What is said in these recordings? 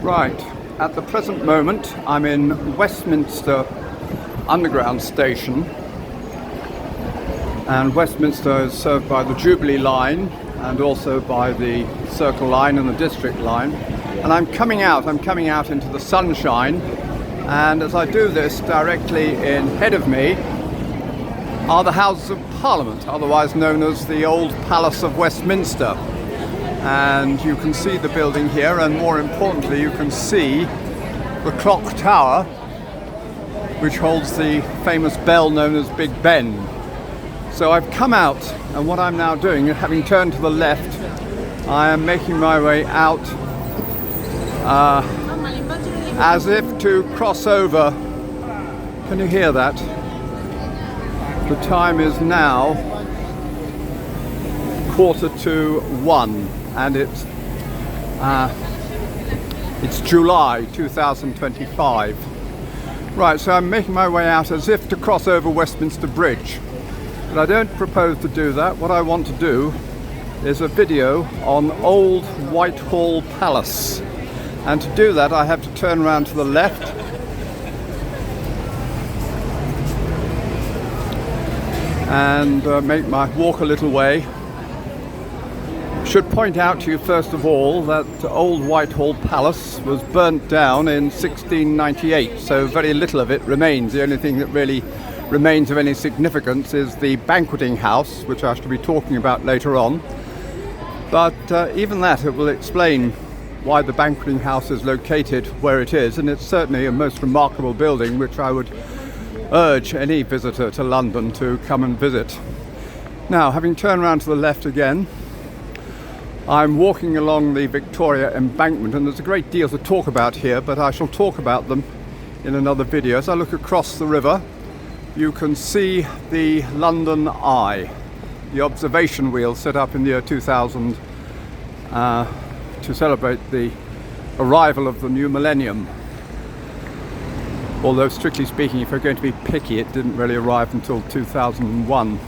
Right, at the present moment I'm in Westminster Underground Station, and Westminster is served by the Jubilee line and also by the Circle line and the District line. And I'm coming out into the sunshine, and as I do this, directly ahead of me are the Houses of Parliament, otherwise known as the old Palace of Westminster. And you can see the building here, and more importantly you can see the clock tower which holds the famous bell known as Big Ben. So I've come out, and what I'm now doing, having turned to the left, I am making my way out as if to cross over. Can you hear that? The time is now 1:45, and it's July 2025. Right, so I'm making my way out as if to cross over Westminster Bridge. But I don't propose to do that. What I want to do is a video on Old Whitehall Palace. And to do that I have to turn around to the left and walk a little way. Should point out to you first of all that Old Whitehall Palace was burnt down in 1698, so very little of it remains. The only thing that really remains of any significance is the Banqueting House, which I shall be talking about later on. But even that, it will explain why the Banqueting House is located where it is, and it's certainly a most remarkable building which I would urge any visitor to London to come and visit. Now, having turned around to the left again, I'm walking along the Victoria Embankment, and there's a great deal to talk about here, but I shall talk about them in another video. As I look across the river, you can see the London Eye, the observation wheel set up in the year 2000 to celebrate the arrival of the new millennium. Although strictly speaking, if you're going to be picky, it didn't really arrive until 2001.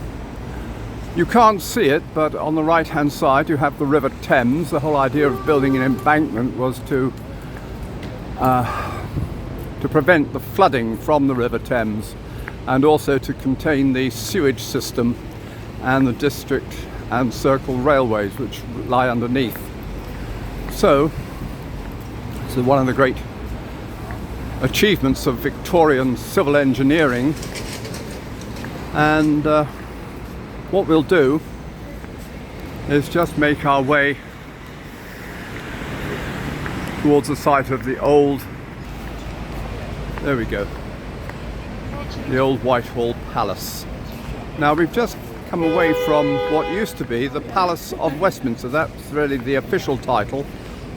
You can't see it, but on the right hand side you have the River Thames. The whole idea of building an embankment was to prevent the flooding from the River Thames, and also to contain the sewage system and the District and Circle railways which lie underneath. So one of the great achievements of Victorian civil engineering, and what we'll do is just make our way towards the site of the old, there we go, the old Whitehall Palace. Now we've just come away from what used to be the Palace of Westminster. That's really the official title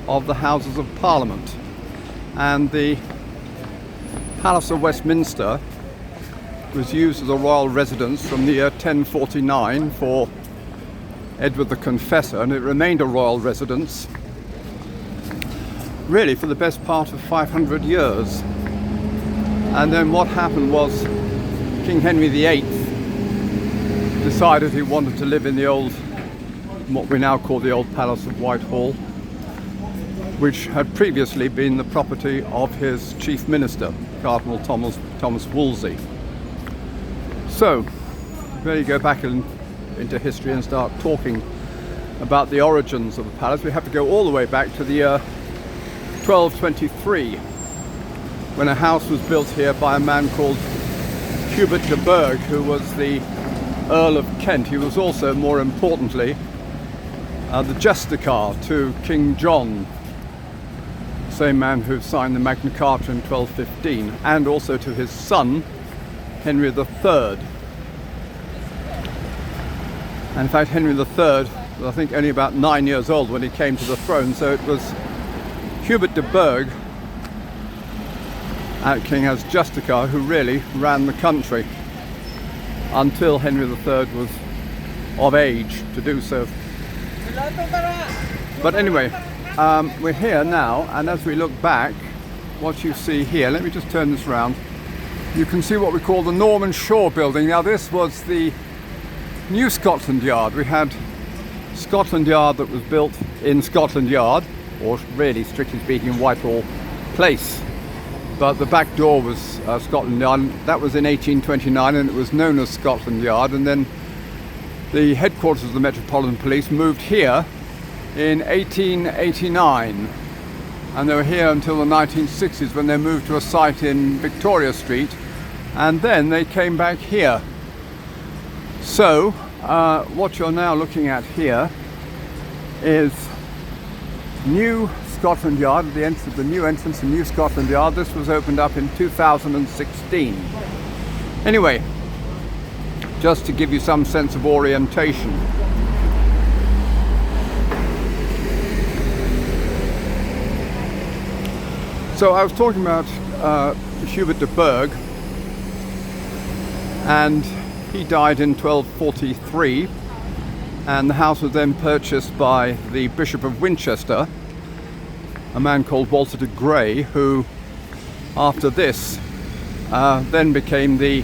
of the Houses of Parliament. And the Palace of Westminster was used as a royal residence from the year 1049 for Edward the Confessor, and it remained a royal residence really for the best part of 500 years. And then what happened was King Henry VIII decided he wanted to live in the old, what we now call the old Palace of Whitehall, which had previously been the property of his chief minister, Cardinal Thomas Wolsey. So, there you go back into history and start talking about the origins of the palace. We have to go all the way back to the year 1223, when a house was built here by a man called Hubert de Burgh, who was the Earl of Kent. He was also, more importantly, the Justiciar to King John, the same man who signed the Magna Carta in 1215, and also to his son, Henry III. And in fact, Henry III was, I think, only about 9 years old when he came to the throne, so it was Hubert de Burgh, acting as Justiciar, who really ran the country until Henry III was of age to do so. But anyway, we're here now, and as we look back, what you see here, let me just turn this around, you can see what we call the Norman Shore building. Now this was the new Scotland Yard. We had Scotland Yard that was built in Scotland Yard, or really, strictly speaking, Whitehall Place. But the back door was Scotland Yard. That was in 1829, and it was known as Scotland Yard. And then the headquarters of the Metropolitan Police moved here in 1889. And they were here until the 1960s, when they moved to a site in Victoria Street. And then they came back here. So what you're now looking at here is New Scotland Yard, at the entrance, the new entrance to New Scotland Yard. This was opened up in 2016. Anyway, just to give you some sense of orientation. So I was talking about Hubert de Burgh, and he died in 1243, and the house was then purchased by the Bishop of Winchester, a man called Walter de Grey, who after this then became the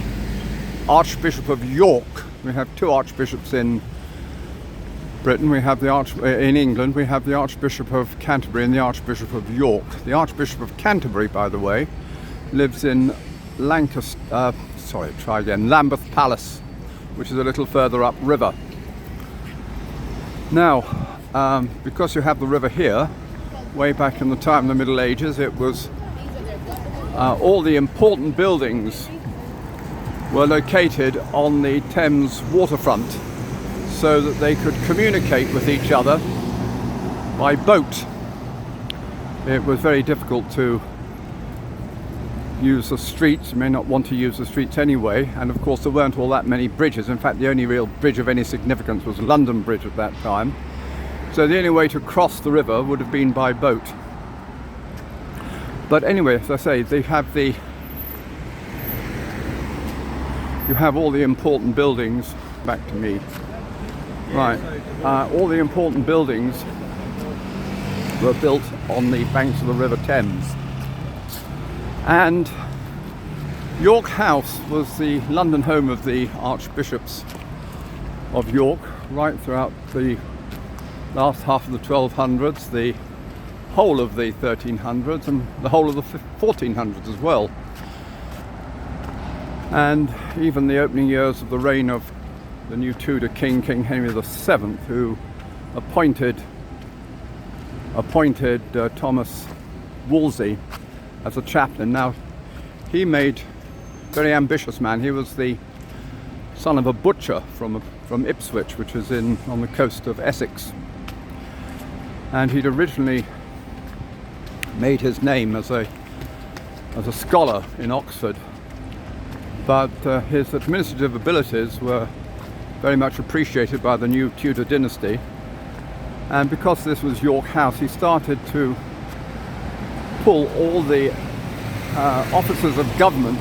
Archbishop of York. We have two archbishops in Britain. We have in England we have the Archbishop of Canterbury and the Archbishop of York. The Archbishop of Canterbury, by the way, lives in Lambeth Palace, which is a little further upriver. Now, because you have the river here, way back in the time of the Middle Ages, it was all the important buildings were located on the Thames waterfront, so that they could communicate with each other by boat. It was very difficult to use the streets. You may not want to use the streets anyway, and of course there weren't all that many bridges. In fact, the only real bridge of any significance was London Bridge at that time. So the only way to cross the river would have been by boat. But anyway, as I say, you have all the important buildings. Back to me. Right, all the important buildings were built on the banks of the River Thames. And York House was the London home of the Archbishops of York right throughout the last half of the 1200s, the whole of the 1300s, and the whole of the 1400s as well. And even the opening years of the reign of the new Tudor king, King Henry VII, who appointed Thomas Wolsey as a chaplain. Now, he made very ambitious man. He was the son of a butcher from Ipswich, which is on the coast of Essex, and he'd originally made his name as a scholar in Oxford, but his administrative abilities were very much appreciated by the new Tudor dynasty, and because this was York House, he started to pull all the offices of government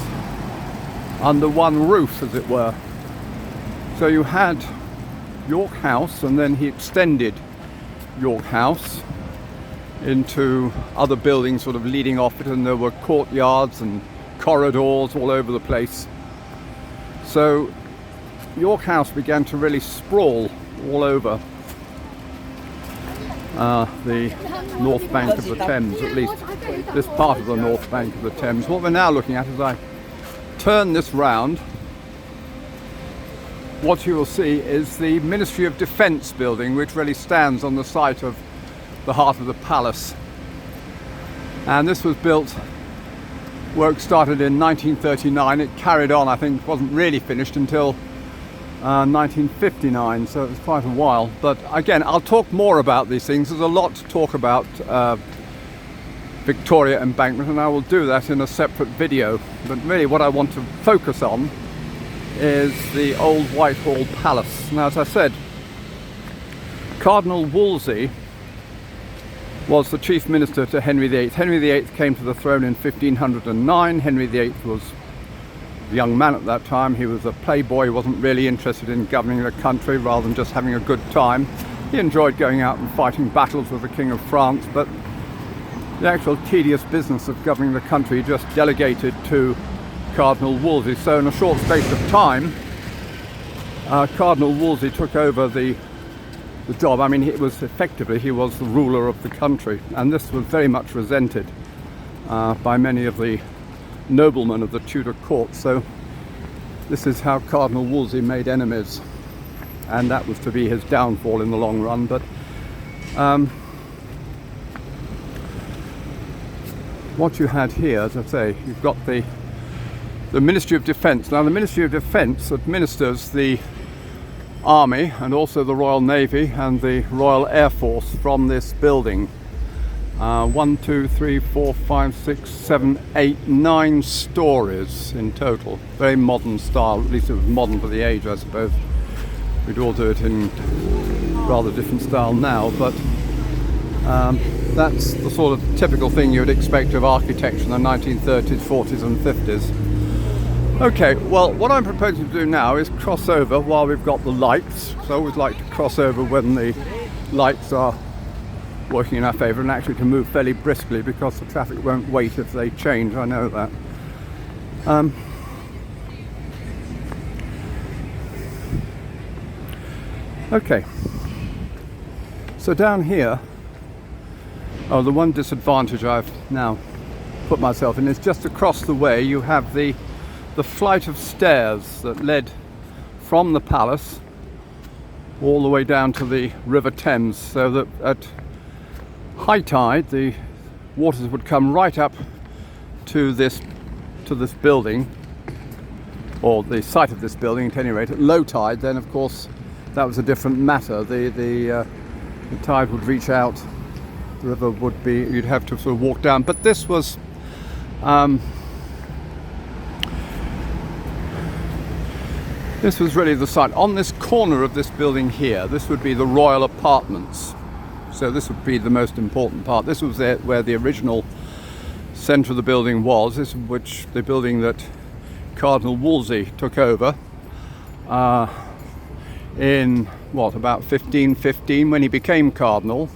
under one roof, as it were. So you had York House, and then he extended York House into other buildings sort of leading off it, and there were courtyards and corridors all over the place. So York House began to really sprawl all over the north bank of the Thames, at least this part of the north bank of the Thames. What we're now looking at, as I turn this round, what you will see is the Ministry of Defence building, which really stands on the site of the heart of the palace. And this was built, work started in 1939. It carried on, I think, wasn't really finished until 1959, so it was quite a while. But again, I'll talk more about these things. There's a lot to talk about Victoria Embankment, and I will do that in a separate video. But really what I want to focus on is the old Whitehall Palace. Now, as I said, Cardinal Wolsey was the chief minister to Henry VIII. Henry VIII came to the throne in 1509. Henry VIII was a young man at that time. He was a playboy. He wasn't really interested in governing the country rather than just having a good time. He enjoyed going out and fighting battles with the King of France, but the actual tedious business of governing the country just delegated to Cardinal Wolsey. So in a short space of time, Cardinal Wolsey took over the the job. I mean, he was the ruler of the country, and this was very much resented by many of the noblemen of the Tudor court. So this is how Cardinal Wolsey made enemies, and that was to be his downfall in the long run. But what you had here, as I say, you've got the Ministry of Defence. Now the Ministry of Defence administers the Army and also the Royal Navy and the Royal Air Force from this building. 1, 2, 3, 4, 5, 6, 7, 8, 9 stories in total. Very modern style, at least it was modern for the age, I suppose. We'd all do it in rather different style now, but that's the sort of typical thing you'd expect of architecture in the 1930s, 40s and 50s. Okay, well, what I'm proposing to do now is cross over while we've got the lights. So I always like to cross over when the lights are working in our favour, and actually to move fairly briskly because the traffic won't wait if they change, I know that. Okay, so down here, the one disadvantage I've now put myself in is just across the way you have the flight of stairs that led from the palace all the way down to the River Thames, so that at high tide the waters would come right up to this building, or the site of this building at any rate. At low tide then, of course, that was a different matter. The tide would reach out, the river would be, you'd have to sort of walk down. But this was really the site. On this corner of this building here, this would be the royal apartments. So this would be the most important part. This was where the original centre of the building was. This is the building that Cardinal Wolsey took over in about 1515 when he became cardinal,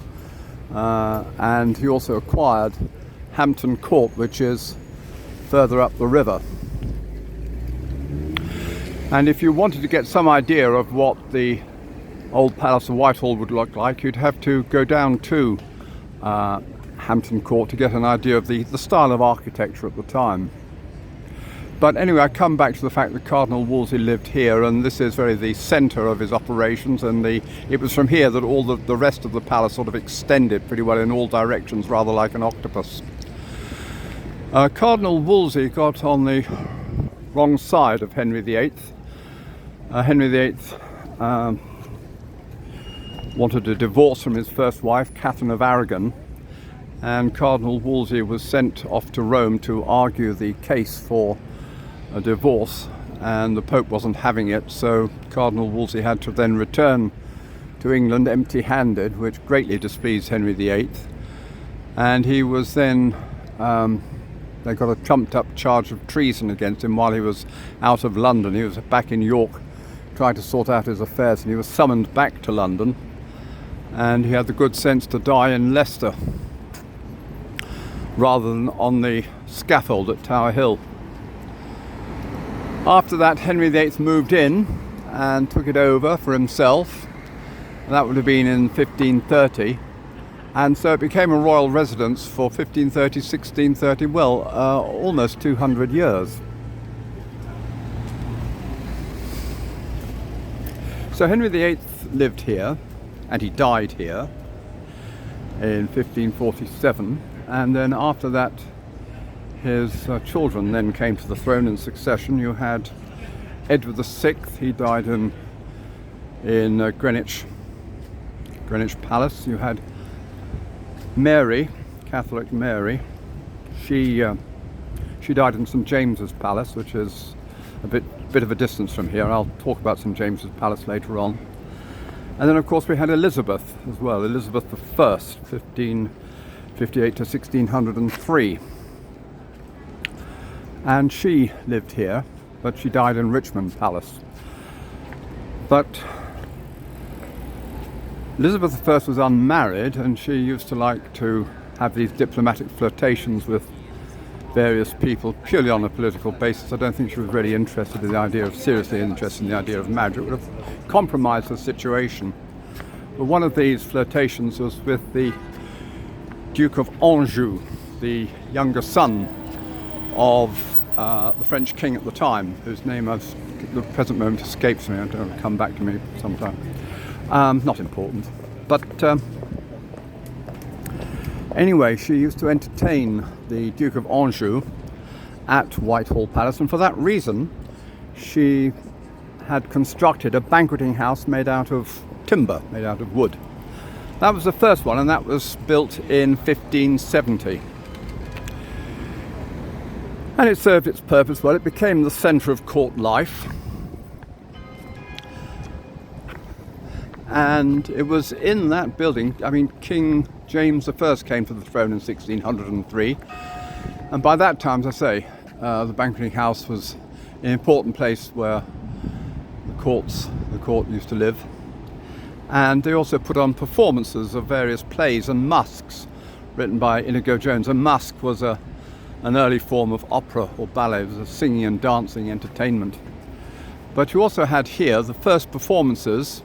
and he also acquired Hampton Court, which is further up the river. And if you wanted to get some idea of what the old Palace of Whitehall would look like, you'd have to go down to Hampton Court to get an idea of the style of architecture at the time. But anyway, I come back to the fact that Cardinal Wolsey lived here, and this is very the centre of his operations, and it was from here that all the rest of the palace sort of extended pretty well in all directions, rather like an octopus. Cardinal Wolsey got on the wrong side of Henry VIII. Henry VIII wanted a divorce from his first wife, Catherine of Aragon, and Cardinal Wolsey was sent off to Rome to argue the case for a divorce, and the Pope wasn't having it, so Cardinal Wolsey had to then return to England empty-handed, which greatly displeased Henry VIII, and he was then they got a trumped-up charge of treason against him while he was out of London. He was back in York trying to sort out his affairs, and he was summoned back to London, and he had the good sense to die in Leicester rather than on the scaffold at Tower Hill. After that, Henry VIII moved in and took it over for himself, and that would have been in 1530, and so it became a royal residence for 1530, 1630, almost 200 years. So Henry VIII lived here, and he died here in 1547, and then after that his children then came to the throne in succession. You had Edward VI, he died in Greenwich Palace. You had Mary, Catholic Mary. She died in St James's Palace, which is a bit of a distance from here. I'll talk about St James's Palace later on. And then of course we had Elizabeth as well, Elizabeth I, 1558 to 1603. And she lived here, but she died in Richmond Palace. But Elizabeth I was unmarried, and she used to like to have these diplomatic flirtations with various people purely on a political basis. I don't think she was really seriously interested in the idea of marriage. It would have compromised the situation. But one of these flirtations was with the Duke of Anjou, the younger son of the French king at the time, whose name at the present moment escapes me. It'll come back to me sometime. Not important. But anyway, she used to entertain the Duke of Anjou at Whitehall Palace, and for that reason she had constructed a banqueting house made out of timber, made out of wood. That was the first one, and that was built in 1570. And it served its purpose well. It became the centre of court life. And it was in that building, I mean, King James I came to the throne in 1603. And by that time, as I say, the banqueting house was an important place where the court used to live. And they also put on performances of various plays and masques written by Inigo Jones. A masque was an early form of opera or ballet. It was a singing and dancing entertainment. But you also had here the first performances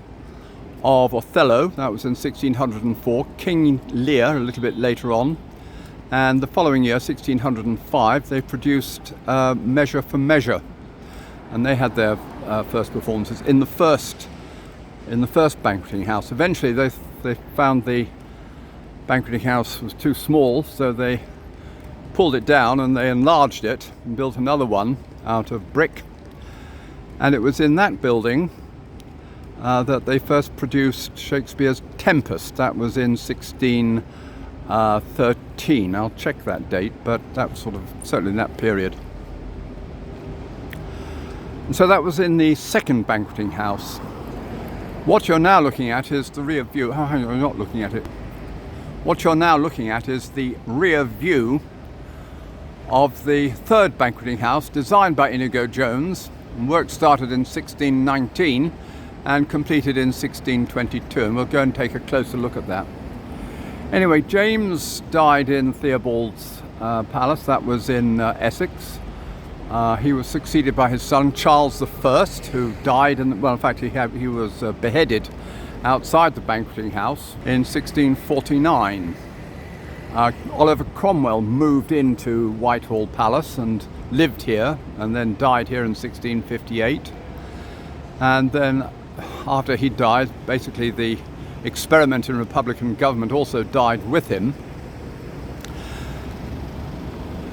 of Othello. That was in 1604. King Lear a little bit later on. And the following year, 1605, they produced Measure for Measure. And they had their first performances in the first banqueting house. Eventually they found the banqueting house was too small, so they pulled it down and they enlarged it and built another one out of brick. And it was in that building that they first produced Shakespeare's Tempest. That was in 1613. I'll check that date, but that was certainly in that period. And so that was in the second banqueting house. What you're now looking at is the rear view. Oh, you're not looking at it. What you're now looking at is the rear view of the third banqueting house, designed by Inigo Jones. Work started in 1619 and completed in 1622, and we'll go and take a closer look at that. Anyway, James died in Theobald's palace. That was in Essex. He was succeeded by his son Charles I, who died, in fact he was beheaded outside the banqueting house in 1649. Oliver Cromwell moved into Whitehall Palace and lived here, and then died here in 1658. And then after he died, basically the experiment in Republican government also died with him.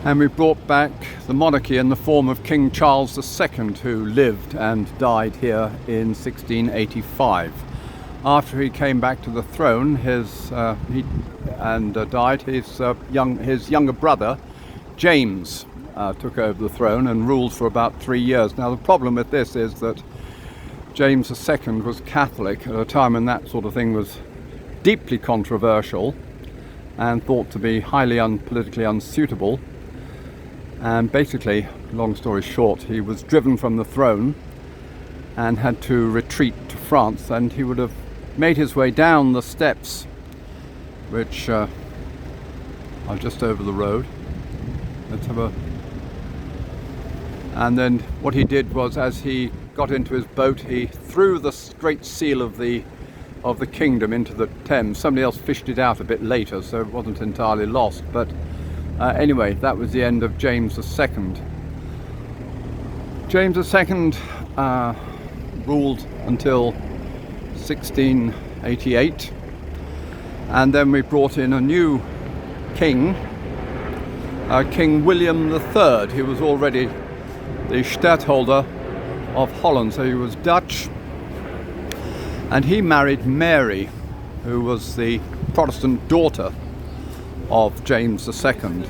And we brought back the monarchy in the form of King Charles II, who lived and died here in 1685. After he came back to the throne, his younger brother James took over the throne and ruled for about 3 years. Now the problem with this is that James II was Catholic at a time when that sort of thing was deeply controversial and thought to be highly politically unsuitable. And basically, long story short, he was driven from the throne and had to retreat to France, and he would have made his way down the steps, which are just over the road. Let's have a... And then what he did was, as he got into his boat, he threw the Great Seal of the kingdom into the Thames. Somebody else fished it out a bit later, so it wasn't entirely lost. But anyway, that was the end of James II. James II ruled until 1688, and then we brought in a new king, King William III. He was already the stadtholder of Holland, so he was Dutch, and he married Mary, who was the Protestant daughter of James II,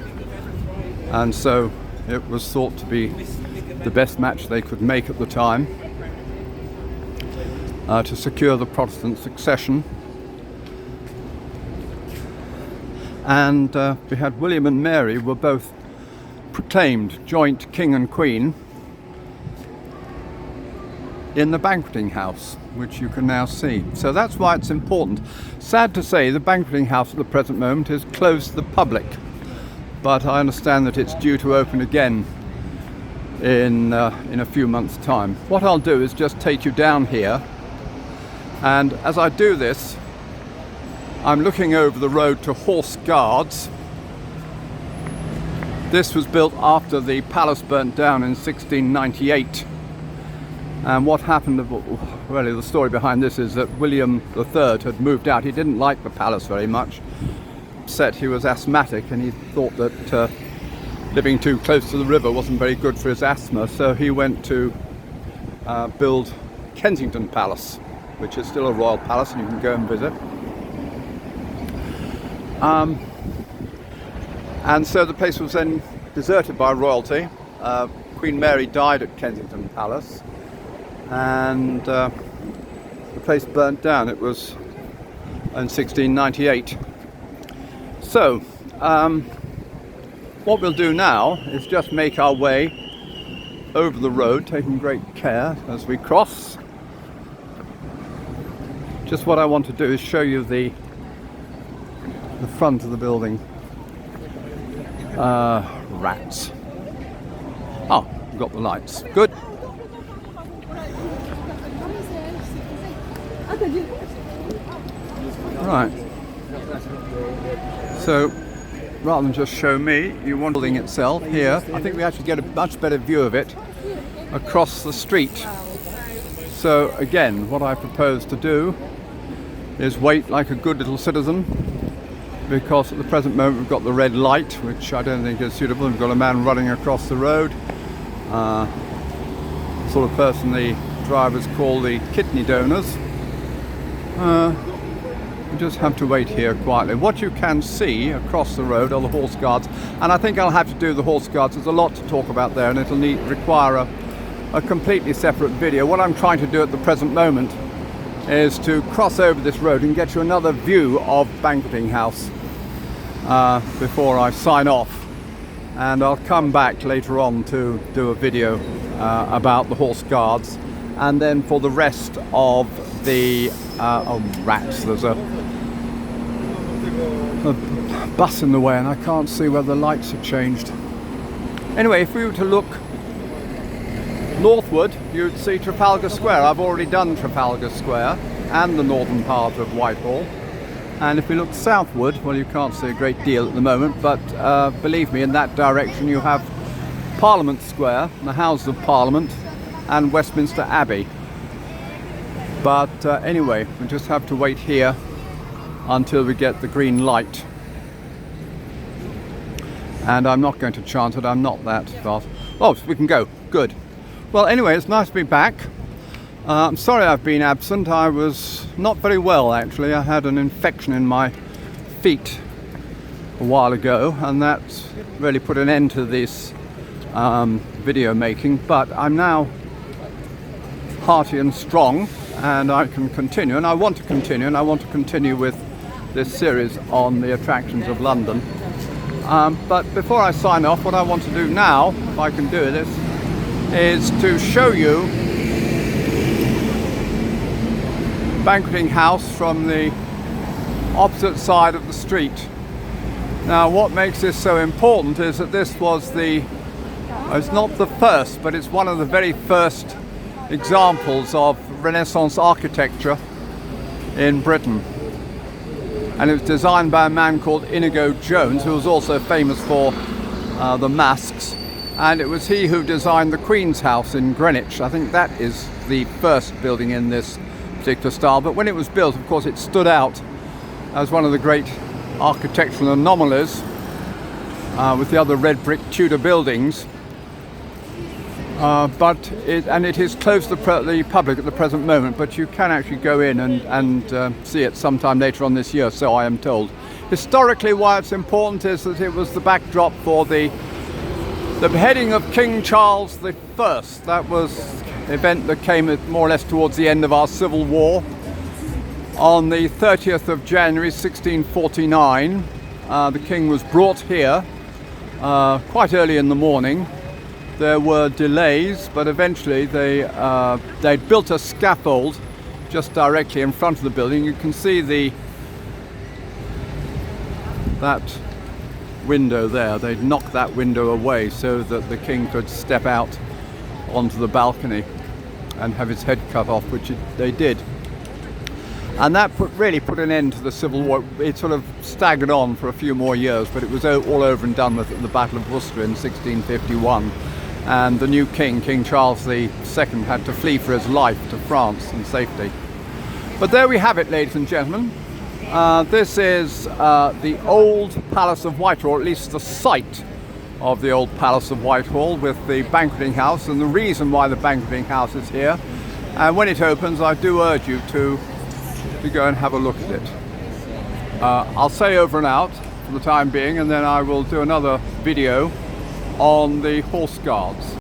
and so it was thought to be the best match they could make at the time to secure the Protestant succession. And we had William and Mary were both proclaimed joint king and queen in the banqueting house, which you can now see. So that's why it's important. Sad to say, the banqueting house at the present moment is closed to the public, but I understand that it's due to open again in a few months' time. What I'll do is just take you down here, and as I do this, I'm looking over the road to Horse Guards. This was built after the palace burnt down in 1698. And what happened, really the story behind this is that William III had moved out. He didn't like the palace very much. Upset, he was asthmatic and he thought that living too close to the river wasn't very good for his asthma. So he went to build Kensington Palace, which is still a royal palace and you can go and visit. And so the place was then deserted by royalty. Queen Mary died at Kensington Palace and the place burnt down. It was in 1698. So what we'll do now is just make our way over the road, taking great care as we cross. Just what I want to do is show you the front of the building. Rats. Oh, we've got the lights. Good. Right. So, rather than just show me, you want the building itself here. I think we actually get a much better view of it across the street. So again, what I propose to do is wait like a good little citizen, because at the present moment we've got the red light, which I don't think is suitable. We've got a man running across the road, the sort of person the drivers call the kidney donors. We just have to wait here quietly. What you can see across the road are the Horse Guards, and I think I'll have to do the Horse Guards. There's a lot to talk about there, and it'll require a completely separate video. What I'm trying to do at the present moment is to cross over this road and get you another view of Banqueting House before I sign off, and I'll come back later on to do a video about the Horse Guards, and then for the rest of the oh rats, there's a bus in the way and I can't see whether the lights have changed. Anyway, if we were to look northward, you'd see Trafalgar Square. I've already done Trafalgar Square and the northern part of Whitehall. And if we look southward, well, you can't see a great deal at the moment, but believe me, in that direction you have Parliament Square, the Houses of Parliament, and Westminster Abbey. But anyway, we just have to wait here until we get the green light. And I'm not going to chant it, I'm not that fast. Oh, we can go, good. Well, anyway, it's nice to be back. I'm sorry I've been absent. I was not very well, actually. I had an infection in my feet a while ago, and that's really put an end to this video making. But I'm now hearty and strong, and I can continue, and I want to continue, and I want to continue with this series on the attractions of London. But before I sign off, what I want to do now, if I can do this, is to show you Banqueting House from the opposite side of the street. Now, what makes this so important is that this was it's not the first, but it's one of the very first examples of Renaissance architecture in Britain. And it was designed by a man called Inigo Jones, who was also famous for the masks. And it was he who designed the Queen's House in Greenwich. I think that is the first building in this particular style. But when it was built, of course, it stood out as one of the great architectural anomalies with the other red brick Tudor buildings. It is closed to the public at the present moment, but you can actually go in and see it sometime later on this year, so I am told. Historically, why it's important is that it was the backdrop for the beheading of King Charles I. That was an event that came more or less towards the end of our Civil War. On the 30th of January 1649, the King was brought here quite early in the morning. There were delays, but eventually they built a scaffold just directly in front of the building. You can see that window there. They'd knocked that window away so that the King could step out onto the balcony and have his head cut off, which they did. And that really put an end to the Civil War. It sort of staggered on for a few more years, but it was all over and done with at the Battle of Worcester in 1651. And the new king, King Charles II, had to flee for his life to France in safety. But there we have it, ladies and gentlemen. This is the old Palace of Whitehall, or at least the site of the old Palace of Whitehall, with the Banqueting House, and the reason why the Banqueting House is here. And when it opens, I do urge you to go and have a look at it. I'll say over and out for the time being, and then I will do another video on the Horse Guards.